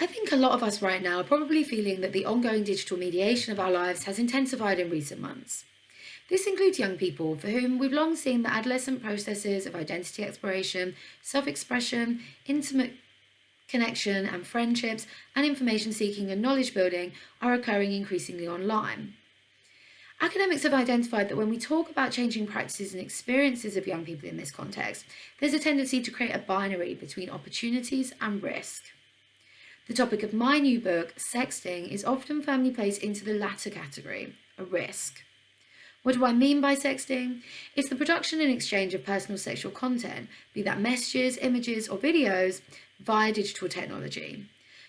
I think a lot of us right now are probably feeling that the ongoing digital mediation of our lives has intensified in recent months. This includes young people for whom we've long seen the adolescent processes of identity exploration, self expression, intimate connection and friendships, and information seeking and knowledge building are occurring increasingly online. Academics have identified that when we talk about changing practices and experiences of young people in this context, there's a tendency to create a binary between opportunities and risk. The topic of my new book, Sexting, is often firmly placed into the latter category, a risk. What do I mean by sexting? It's the production and exchange of personal sexual content, be that messages, images, or videos, via digital technology.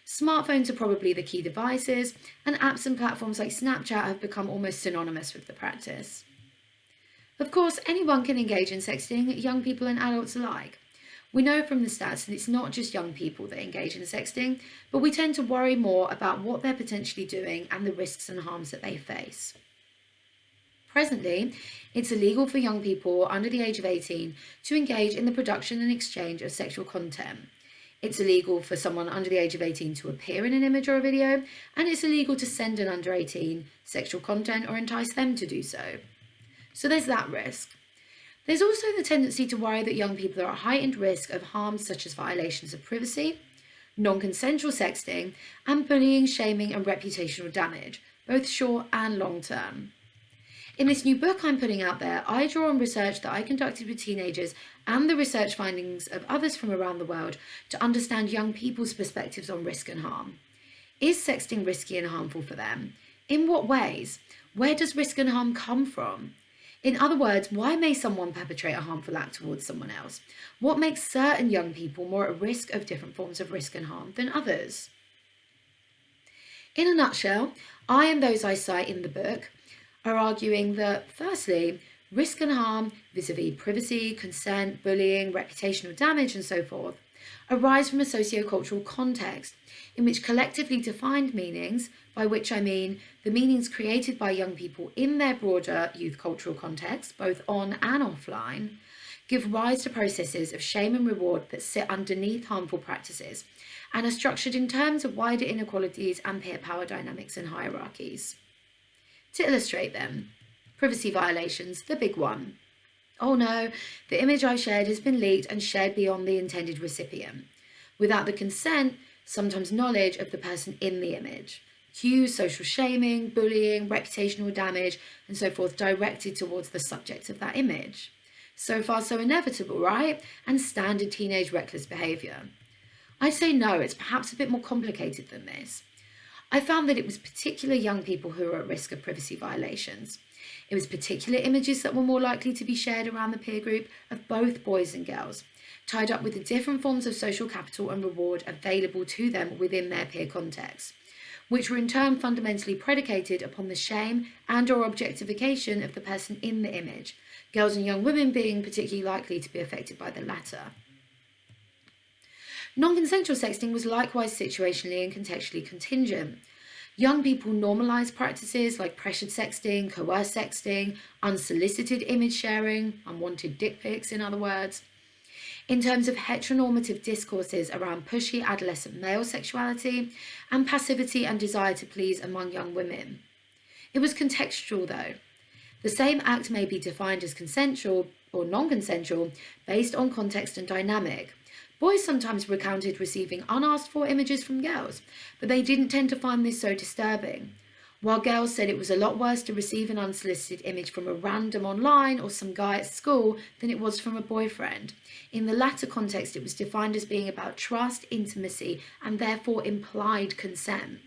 Smartphones are probably the key devices, and apps and platforms like Snapchat have become almost synonymous with the practice. Of course, anyone can engage in sexting, young people and adults alike. We know from the stats that it's not just young people that engage in sexting, but we tend to worry more about what they're potentially doing and the risks and harms that they face. Presently, it's illegal for young people under the age of 18 to engage in the production and exchange of sexual content. It's illegal for someone under the age of 18 to appear in an image or a video, and it's illegal to send an under 18 sexual content or entice them to do so. So there's that risk. There's also the tendency to worry that young people are at heightened risk of harms such as violations of privacy, non-consensual sexting, and bullying, shaming, and reputational damage, both short and long term. In this new book I'm putting out there, I draw on research that I conducted with teenagers and the research findings of others from around the world to understand young people's perspectives on risk and harm. Is sexting risky and harmful for them? In what ways? Where does risk and harm come from? In other words, why may someone perpetrate a harmful act towards someone else? What makes certain young people more at risk of different forms of risk and harm than others? In a nutshell, I and those I cite in the book are arguing that, firstly, risk and harm vis-a-vis privacy, consent, bullying, reputational damage, and so forth, arise from a socio-cultural context in which collectively defined meanings, by which I mean the meanings created by young people in their broader youth cultural context, both on and offline, give rise to processes of shame and reward that sit underneath harmful practices and are structured in terms of wider inequalities and peer power dynamics and hierarchies. To illustrate them, privacy violations, the big one. Oh no, the image I shared has been leaked and shared beyond the intended recipient, without the consent, sometimes knowledge of the person in the image. Cues, social shaming, bullying, reputational damage, and so forth directed towards the subject of that image. So far so inevitable, right? And standard teenage reckless behaviour. I say no, it's perhaps a bit more complicated than this. I found that it was particular young people who were at risk of privacy violations. It was particular images that were more likely to be shared around the peer group of both boys and girls, tied up with the different forms of social capital and reward available to them within their peer context, which were in turn fundamentally predicated upon the shame and or objectification of the person in the image, girls and young women being particularly likely to be affected by the latter. Non-consensual sexting was likewise situationally and contextually contingent. Young people normalised practices like pressured sexting, coerced sexting, unsolicited image sharing, unwanted dick pics in other words, in terms of heteronormative discourses around pushy adolescent male sexuality and passivity and desire to please among young women. It was contextual though. The same act may be defined as consensual or non-consensual based on context and dynamic. Boys sometimes recounted receiving unasked for images from girls, but they didn't tend to find this so disturbing. While girls said it was a lot worse to receive an unsolicited image from a random online or some guy at school than it was from a boyfriend. In the latter context, it was defined as being about trust, intimacy, and therefore implied consent.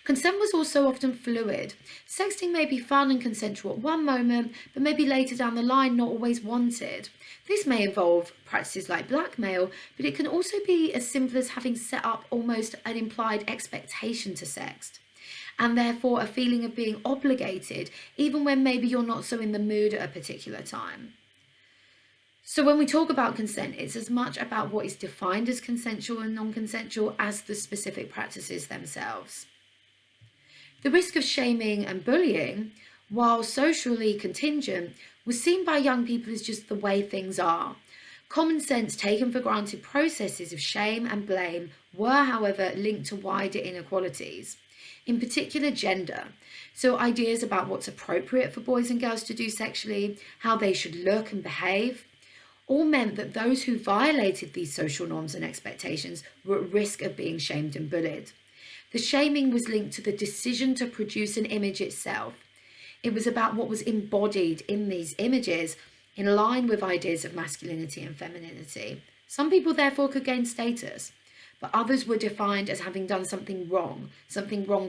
Consent was also often fluid. Sexting may be fun and consensual at one moment, but maybe later down the line not always wanted. This may involve practices like blackmail, but it can also be as simple as having set up almost an implied expectation to sext, and therefore a feeling of being obligated, even when maybe you're not so in the mood at a particular time. So when we talk about consent, it's as much about what is defined as consensual and non-consensual as the specific practices themselves. The risk of shaming and bullying, while socially contingent, was seen by young people as just the way things are. Common sense, taken for granted processes of shame and blame were, however, linked to wider inequalities, in particular gender. So ideas about what's appropriate for boys and girls to do sexually, how they should look and behave, all meant that those who violated these social norms and expectations were at risk of being shamed and bullied. The shaming was linked to the decision to produce an image itself. It was about what was embodied in these images in line with ideas of masculinity and femininity. Some people therefore could gain status, but others were defined as having done something wrong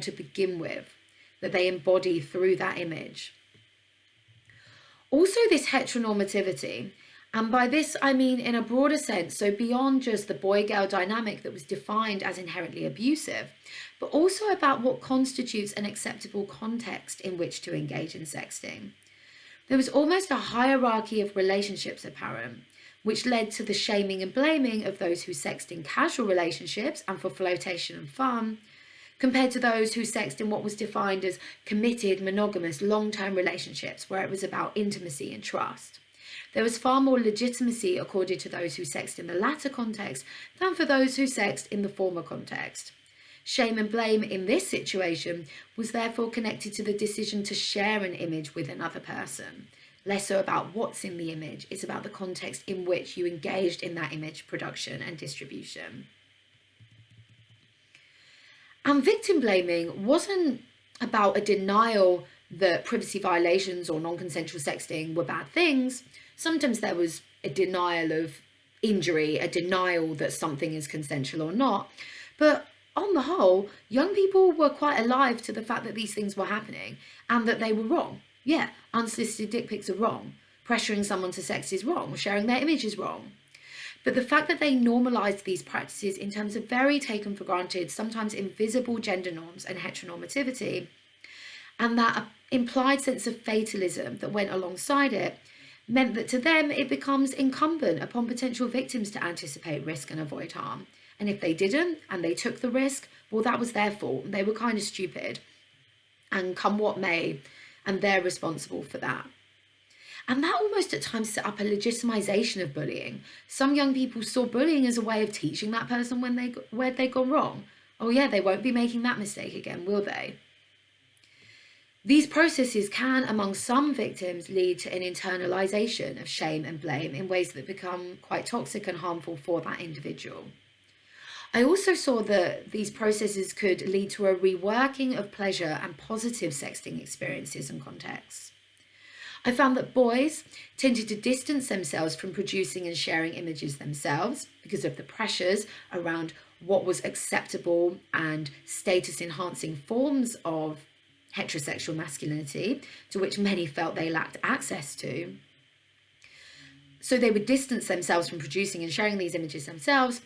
to begin with, that they embody through that image. Also, this heteronormativity, and by this I mean in a broader sense, so beyond just the boy-girl dynamic that was defined as inherently abusive, but also about what constitutes an acceptable context in which to engage in sexting. There was almost a hierarchy of relationships apparent, which led to the shaming and blaming of those who sexted in casual relationships and for flirtation and fun, compared to those who sexted in what was defined as committed, monogamous, long-term relationships, where it was about intimacy and trust. There was far more legitimacy accorded to those who sexted in the latter context than for those who sexted in the former context. Shame and blame in this situation was therefore connected to the decision to share an image with another person. Less so about what's in the image, it's about the context in which you engaged in that image production and distribution. And victim blaming wasn't about a denial that privacy violations or non-consensual sexting were bad things. Sometimes there was a denial of injury, a denial that something is consensual or not. But on the whole, young people were quite alive to the fact that these things were happening and that they were wrong. Yeah, unsolicited dick pics are wrong. Pressuring someone to sex is wrong. Sharing their image is wrong. But the fact that they normalised these practices in terms of very taken for granted, sometimes invisible gender norms and heteronormativity, and that implied sense of fatalism that went alongside it, meant that to them it becomes incumbent upon potential victims to anticipate risk and avoid harm. And if they didn't, and they took the risk, well, that was their fault. They were kind of stupid. And come what may, and they're responsible for that. And that almost at times set up a legitimization of bullying. Some young people saw bullying as a way of teaching that person where they'd gone wrong. Oh yeah, they won't be making that mistake again, will they? These processes can, among some victims, lead to an internalization of shame and blame in ways that become quite toxic and harmful for that individual. I also saw that these processes could lead to a reworking of pleasure and positive sexting experiences and contexts. I found that boys tended to distance themselves from producing and sharing images themselves because of the pressures around what was acceptable and status-enhancing forms of heterosexual masculinity, to which many felt they lacked access to. So they would distance themselves from producing and sharing these images themselves,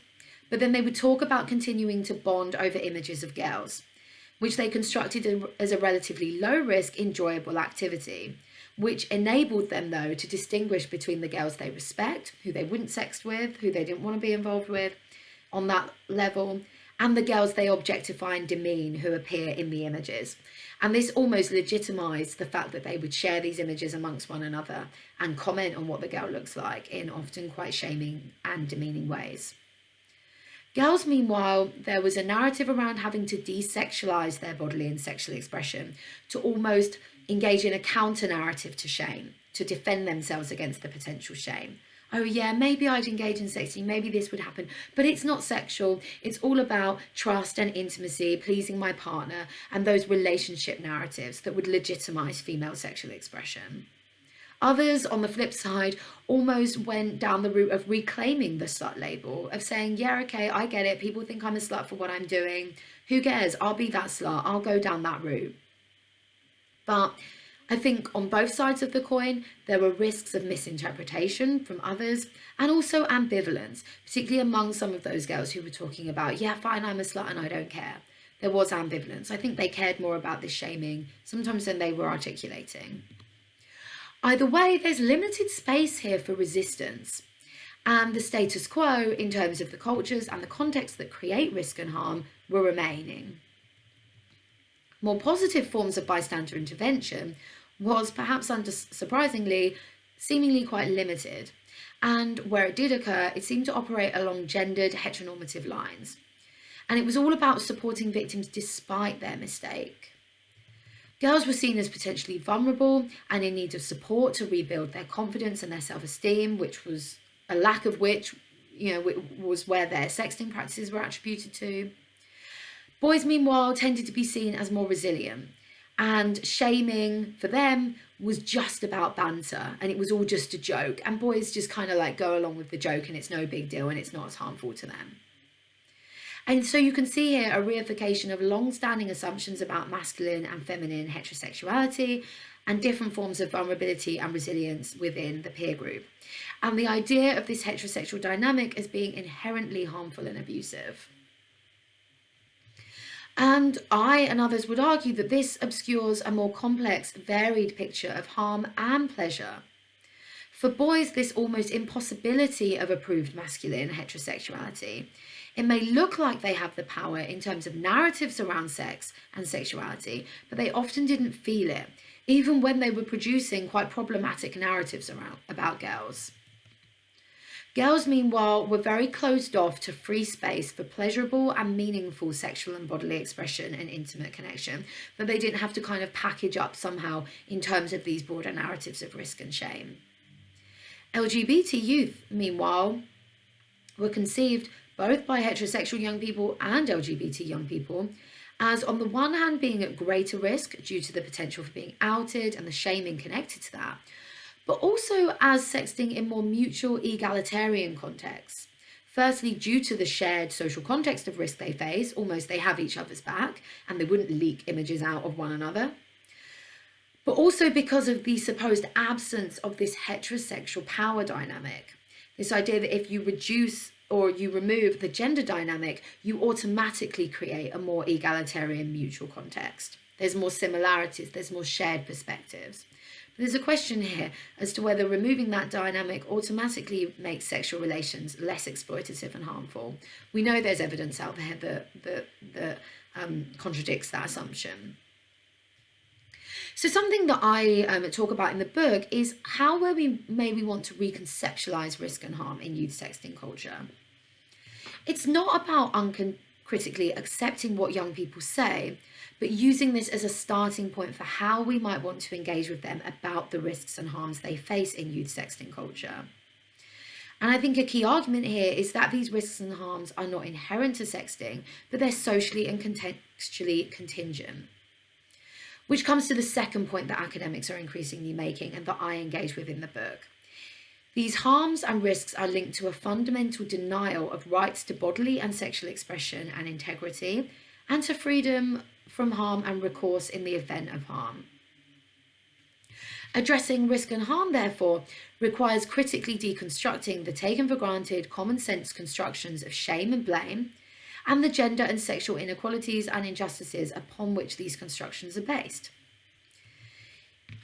but then they would talk about continuing to bond over images of girls, which they constructed as a relatively low-risk, enjoyable activity, which enabled them, though, to distinguish between the girls they respect, who they wouldn't sext with, who they didn't want to be involved with on that level, and the girls they objectify and demean who appear in the images. And this almost legitimised the fact that they would share these images amongst one another and comment on what the girl looks like in often quite shaming and demeaning ways. Girls, meanwhile, there was a narrative around having to desexualise their bodily and sexual expression, to almost engage in a counter-narrative to shame, to defend themselves against the potential shame. Oh yeah, maybe I'd engage in sexting, maybe this would happen, but it's not sexual. It's all about trust and intimacy, pleasing my partner, and those relationship narratives that would legitimise female sexual expression. Others, on the flip side, almost went down the route of reclaiming the slut label, of saying, yeah, okay, I get it, people think I'm a slut for what I'm doing. Who cares? I'll be that slut. I'll go down that route. But I think on both sides of the coin, there were risks of misinterpretation from others and also ambivalence, particularly among some of those girls who were talking about, yeah, fine, I'm a slut and I don't care. There was ambivalence. I think they cared more about this shaming sometimes than they were articulating. Either way, there's limited space here for resistance, and the status quo in terms of the cultures and the contexts that create risk and harm were remaining. More positive forms of bystander intervention was perhaps unsurprisingly seemingly quite limited, And where it did occur, it seemed to operate along gendered heteronormative lines. And it was all about supporting victims despite their mistake. Girls were seen as potentially vulnerable and in need of support to rebuild their confidence and their self-esteem, which was a lack of which, was where their sexting practices were attributed to. Boys, meanwhile, tended to be seen as more resilient, and shaming for them was just about banter, and it was all just a joke, and boys just kind of like go along with the joke, and it's no big deal, and it's not as harmful to them. And so you can see here a reification of long-standing assumptions about masculine and feminine heterosexuality and different forms of vulnerability and resilience within the peer group. And the idea of this heterosexual dynamic as being inherently harmful and abusive. And I and others would argue that this obscures a more complex, varied picture of harm and pleasure. For boys, this almost impossibility of approved masculine heterosexuality. It may look like they have the power in terms of narratives around sex and sexuality, but they often didn't feel it, even when they were producing quite problematic narratives about girls. Girls, meanwhile, were very closed off to free space for pleasurable and meaningful sexual and bodily expression and intimate connection, but they didn't have to kind of package up somehow in terms of these broader narratives of risk and shame. LGBT youth, meanwhile, were conceived both by heterosexual young people and LGBT young people as, on the one hand, being at greater risk due to the potential for being outed and the shaming connected to that, but also as sexting in more mutual egalitarian contexts. Firstly, due to the shared social context of risk they face, almost they have each other's back and they wouldn't leak images out of one another. But also because of the supposed absence of this heterosexual power dynamic. This idea that if you reduce or you remove the gender dynamic, you automatically create a more egalitarian mutual context. There's more similarities, there's more shared perspectives. But there's a question here as to whether removing that dynamic automatically makes sexual relations less exploitative and harmful. We know there's evidence out there that contradicts that assumption. So something that I talk about in the book is how we want to reconceptualize risk and harm in youth sexting culture. It's not about uncritically accepting what young people say, but using this as a starting point for how we might want to engage with them about the risks and harms they face in youth sexting culture. And I think a key argument here is that these risks and harms are not inherent to sexting, but they're socially and contextually contingent. Which comes to the second point that academics are increasingly making and that I engage with in the book. These harms and risks are linked to a fundamental denial of rights to bodily and sexual expression and integrity, and to freedom from harm and recourse in the event of harm. Addressing risk and harm, therefore, requires critically deconstructing the taken for granted common sense constructions of shame and blame, and the gender and sexual inequalities and injustices upon which these constructions are based.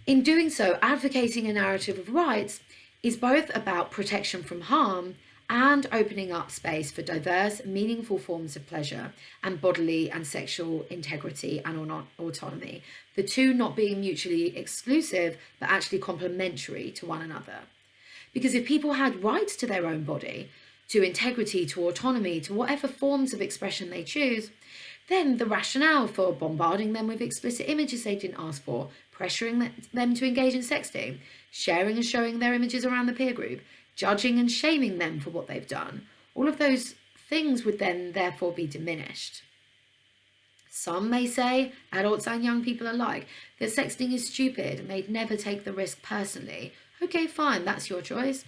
In doing so, advocating a narrative of rights is both about protection from harm and opening up space for diverse, meaningful forms of pleasure and bodily and sexual integrity and autonomy, the two not being mutually exclusive, but actually complementary to one another. Because if people had rights to their own body, to integrity, to autonomy, to whatever forms of expression they choose, then the rationale for bombarding them with explicit images they didn't ask for, pressuring them to engage in sexting, sharing and showing their images around the peer group, judging and shaming them for what they've done, all of those things would then therefore be diminished. Some may say, adults and young people alike, that sexting is stupid and they'd never take the risk personally. Okay, fine, that's your choice.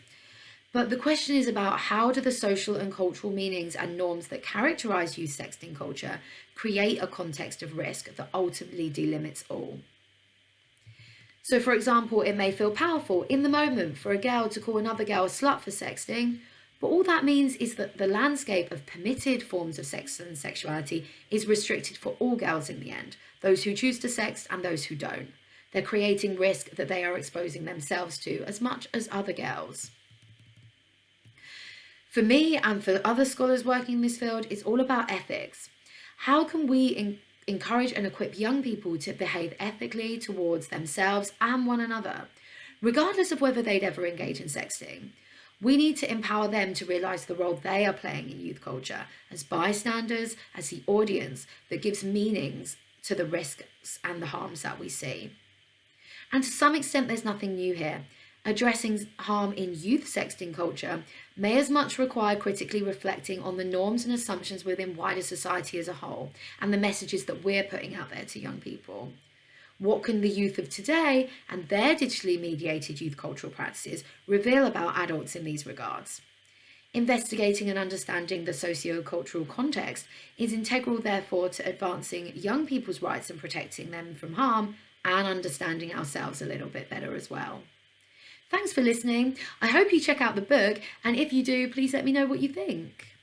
But the question is about how do the social and cultural meanings and norms that characterize youth sexting culture create a context of risk that ultimately delimits all. So, for example, it may feel powerful in the moment for a girl to call another girl a slut for sexting, but all that means is that the landscape of permitted forms of sex and sexuality is restricted for all girls in the end, those who choose to sext and those who don't. They're creating risk that they are exposing themselves to as much as other girls. For me and for other scholars working in this field, it's all about ethics. How can we encourage and equip young people to behave ethically towards themselves and one another, regardless of whether they'd ever engage in sexting? We need to empower them to realise the role they are playing in youth culture as bystanders, as the audience that gives meanings to the risks and the harms that we see. And to some extent, there's nothing new here. Addressing harm in youth sexting culture may as much require critically reflecting on the norms and assumptions within wider society as a whole and the messages that we're putting out there to young people. What can the youth of today and their digitally mediated youth cultural practices reveal about adults in these regards? Investigating and understanding the socio-cultural context is integral, therefore, to advancing young people's rights and protecting them from harm and understanding ourselves a little bit better as well. Thanks for listening. I hope you check out the book, and if you do, please let me know what you think.